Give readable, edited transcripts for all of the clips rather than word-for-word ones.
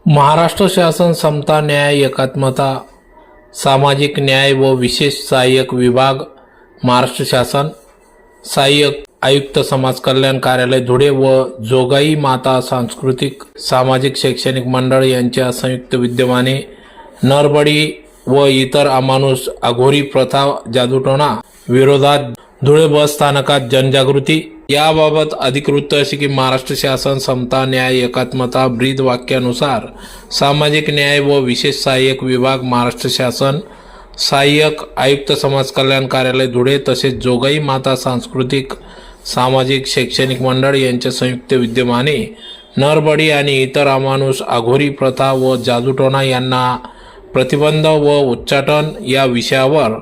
महाराष्ट्र शासन समता न्याय एकात्मता सामाजिक न्याय व विशेष सहाय्यक विभाग महाराष्ट्र शासन सहाय्यक आयुक्त समाज कल्याण कार्यालय धुळे व जोगाई माता सांस्कृतिक सामाजिक शैक्षणिक मंडळ यांच्या संयुक्त विद्यमाने नरबडी व इतर अमानुष अघोरी प्रथा जादूटोणा विरोधात धुळे बस स्थानकात जनजागृती याबाबत अधिकृत अशी की महाराष्ट्र शासन समता न्याय एकात्मता ब्रीद वाक्यानुसार सामाजिक न्याय व विशेष सहाय्यक विभाग महाराष्ट्र शासन सहाय्यक आयुक्त समाज कल्याण कार्यालय धुळे तसेच जोगाई माता सांस्कृतिक सामाजिक शैक्षणिक मंडळ यांच्या संयुक्त विद्यमाने नरबडी आणि इतर अमानुष अघोरी प्रथा व जादूटोणा यांना प्रतिबंध व उच्चाटन या विषयावर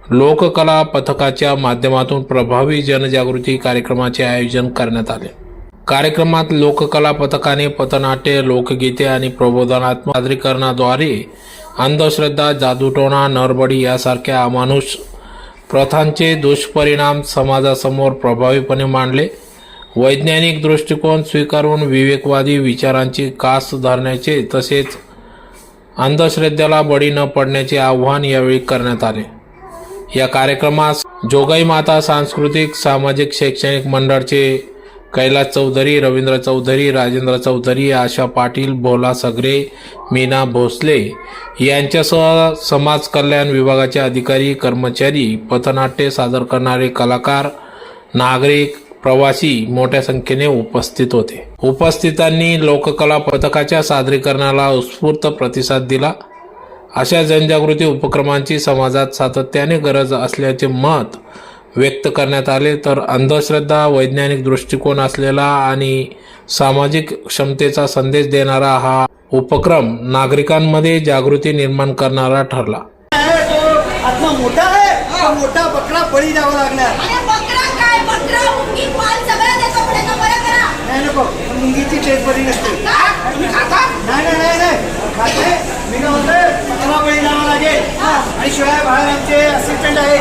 लोककला पथकाच्या माध्यमातून प्रभावी जनजागृती कार्यक्रमाचे आयोजन करण्यात आले। कार्यक्रमात लोककला पथकाने पथनाट्य लोकगीते आणि प्रबोधनात्मक सादरीकरणाद्वारे अंधश्रद्धा जादूटोणा नरबडी यासारख्या अमानुष प्रथांचे दुष्परिणाम समाजासमोर प्रभावीपणे मांडले। वैज्ञानिक दृष्टिकोन स्वीकारून विवेकवादी विचारांची कास धरण्याचे तसेच अंधश्रद्धेला बळी न पडण्याचे आवाहन यावेळी करण्यात आले। या कार्यक्रमास जोगाई माता सांस्कृतिक सामाजिक शैक्षणिक मंडळचे कैलास चौधरी, रवींद्र चौधरी, राजेंद्र चौधरी, आशा पाटील, भोला सगरे, मीना भोसले यांच्यासह समाज कल्याण विभागाचे अधिकारी कर्मचारी, पथनाट्य सादर करणारे कलाकार, नागरिक, प्रवासी मोठ्या संख्येने उपस्थित होते। उपस्थितांनी लोककला पथकाच्या सादरीकरणाला उत्स्फूर्त प्रतिसाद दिला। अशा जनजागृती उपक्रमांची समाजात सातत्याने गरज असल्याचे मत व्यक्त करण्यात आले। तर अंधश्रद्धा वैज्ञानिक दृष्टिकोन असलेला आणि सामाजिक क्षमतेचा संदेश देणारा हा उपक्रम नागरिकांमध्ये जागृती निर्माण करणारा ठरला। आत्मा मोठा आहे, हा मोठा बकरा बळी द्यावा लागला। नाही नको, मुंगीची टेस्ट बरी नसते। तुम्ही खाता? नाही खाते मी काय म्हणतोय, बकरा बळी द्यावा लागेल। आणि शिवाय बाहेर आमचे असिस्टंट आहे,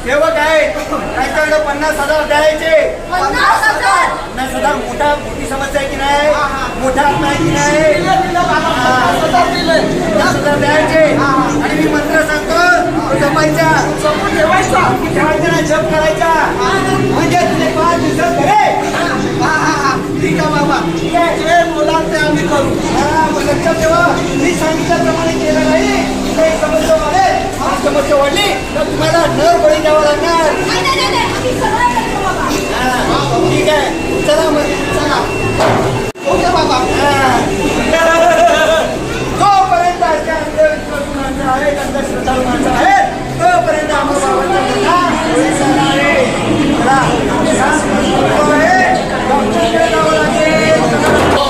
सेवक आहे, त्यांच्याकडे 50,000 द्यायचे। 50,000 मोठी समस्या आहे की नाही, मोठा आत्मा आहे की नाही, 50,000 द्यायचे। आणि मी मंत्र सांगतो जपायचा, ठेवायचा ना, जप करायचा, म्हणजे तुझे 5 दिवसात घरे। ठीक आहे बाबा, ठीक आहे, जे बोलाल ते आम्ही करू। लक्षात ठेवा, मी सांगितल्याप्रमाणे केलं नाही काही समस्या वाढेल, समस्या वाढली तर तुम्हाला नर बळी द्यावा लागणार। ठीक आहे, चला मग चला, ओके बाबा। जोपर्यंत अंधविश्वास माणसं आहेत, अंधश्रद्धाळू माणसं आहेत, तोपर्यंत आम्हाला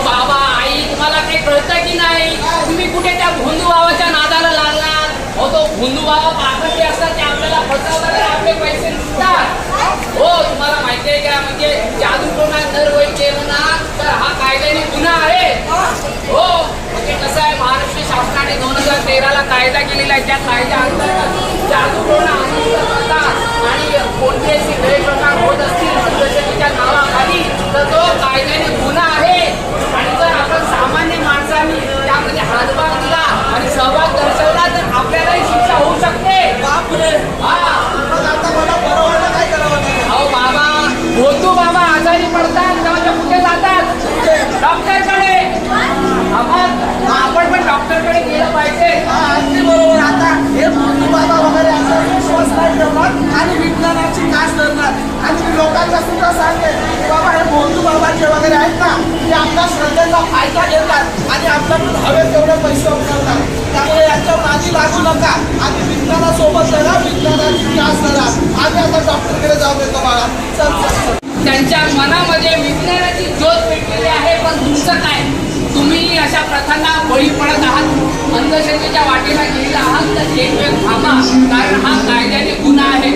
बाबा आई तुम्हाला काही कळतं की नाही? तुम्ही कुठे त्या भोंदू बाबाच्या नादाला लागलात? हो, तो भोंदू बाबा पाकटे असतात ते आपल्याला फसवतात, आपले पैसे लुटतात। हो, तुम्हाला माहिती आहे का, म्हणजे जादूटोणा नरबळी केलं ना तर हा कायद्याने गुन्हा आहे। हो, म्हणजे कसं आहे, महाराष्ट्र शासनाने 2013ला कायदा केलेला आहे। त्या कायद्या अंतर्गत जादूटोणा आणि कोणतेही गैरप्रकार होत असतील त्याच्या नावाखाली तर तो कायद्याने गुन्हा आहे। आणि जर आपण सामान्य माणसांनी त्यामध्ये हातभार दिला आणि सहभाग दर्शवला तर आपल्यालाही शिक्षा होऊ शकते। बापरे, अहो बाबा, भोंदू बाबा आजारी पडतात तेव्हा ते कुठे जातात? डॉक्टरकडे। आपण पण डॉक्टरकडे गेलं पाहिजे। अगदी बरोबर। आता हे भोंदू बाबा वगैरे असा विश्वास नाही ठेवणार आणि विज्ञानाची कास धरणार। आणि मी लोकांना सुद्धा सांगेन की बाबा हे भोंदू बाबाचे वगैरे आहेत ना, ते आपल्या श्रद्धेचा फायदा घेतात आणि आपल्याकडून हवे तेवढे पैसे उचलतात। त्यामुळे यांच्यावर आधी लागू नका आणि विज्ञानासोबत लढा, विज्ञानाची कास धरा। आधी आता डॉक्टरकडे जाऊ देतो मला। चल त्यांच्या मनामध्ये विज्ञानाची ज्योत पेटलेली आहे, पण तुमचं काय? तुम्ही अशा प्रथांना बळी पडत आहात, अंधश्रद्धेच्या वाटेला गेलेला आहात तर एक वेळ थांबा, कारण हा कायद्याने गुन्हा आहे।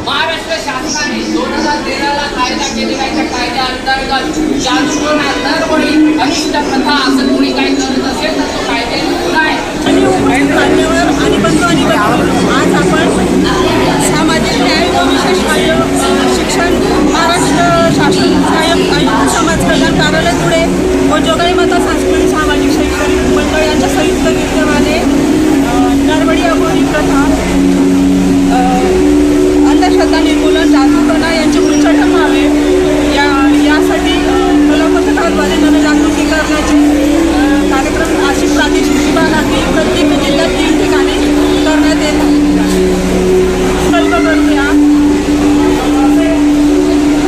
महाराष्ट्र शासनाने 2013ला कायदा केलेला आहे। त्या कायद्या अंतर्गत जादूटोणा नरबळी अनिष्ट प्रथा असं कोणी काही करत असेल तर तो कायद्याने गुन्हा आहे। आणि बंधू आणि आज आपण सामाजिक न्याय व विशेष शिक्षण महाराष्ट्र शासन सहाय्यक आयुक्त समाज कल्याण कार्यालय धुळे व जोगाई माता सांस्कृतिक सामाजिक शैक्षणिक मंडळ यांच्या संयुक्त विद्यमाने नरवडी अघोरी प्रथा, अंधश्रद्धा निर्मूलन, जागरूकता यांचे उच्चाटन व्हावे यासाठी कलापथकाद्वारे जनजागृती करण्याचे कार्यक्रम नाशिक प्रादेशिक विभागातील प्रत्येक जिल्ह्यात 3 ठिकाणी करण्यात येत आहे. संकल्प करूया.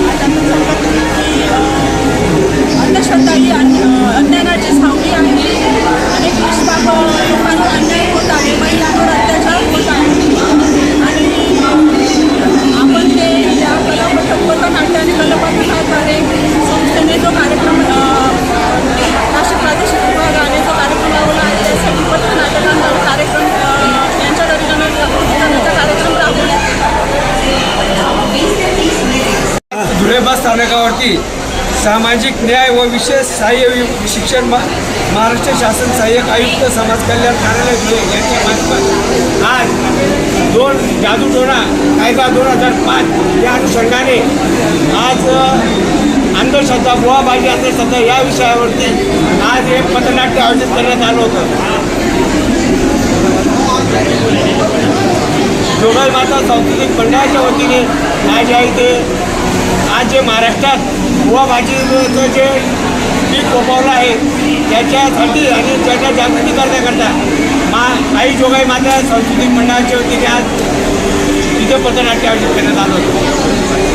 आता आपण सांगत की अंधश्रद्धा ही अज्ञानाची सावली आहे. अनेक निष्पाप लोकांवर अन्याय होत आहे, महिलांवर अत्याचार होत आहे आणि आपण ते या पथनाट्य आणि कलापथकाद्वारे संस्थेने जो कार्यक्रम नाशिक प्रादेशिक विभागाने जो कार्यक्रम लावला आहे त्यासाठी पथनाट्य कार्यक्रम यांच्या करण्याचा कार्यक्रम राबवण्यात धुळे बस स्थानकावरती सामाजिक न्याय व विशेष सहाय्य शिक्षण महाराष्ट्र शासन सहाय्यक आयुक्त समाज कल्याण कार्यालय धुळे यांच्या मार्फत आज 2 जादूटोणा कायदा 2005 या अनुषंगाने आज अंधश्रद्धा बुवाबाजी अंधश्रद्धा या विषयावरती आज एक पथनाट्य आयोजित करण्यात आलं होतं. जोगाई माता सांस्कृतिक मंडळाच्या वतीने आज या इथे आज जे महाराष्ट्रात बुवाबाजीचं जे पीक फोफावलं आहे त्याच्यासाठी आणि त्याच्या जागृती करण्याकरता आई जोगाई माता सांस्कृतिक मंडळाच्या वतीने आज तिथे पथनाट्य आयोजित करण्यात आलं होतं.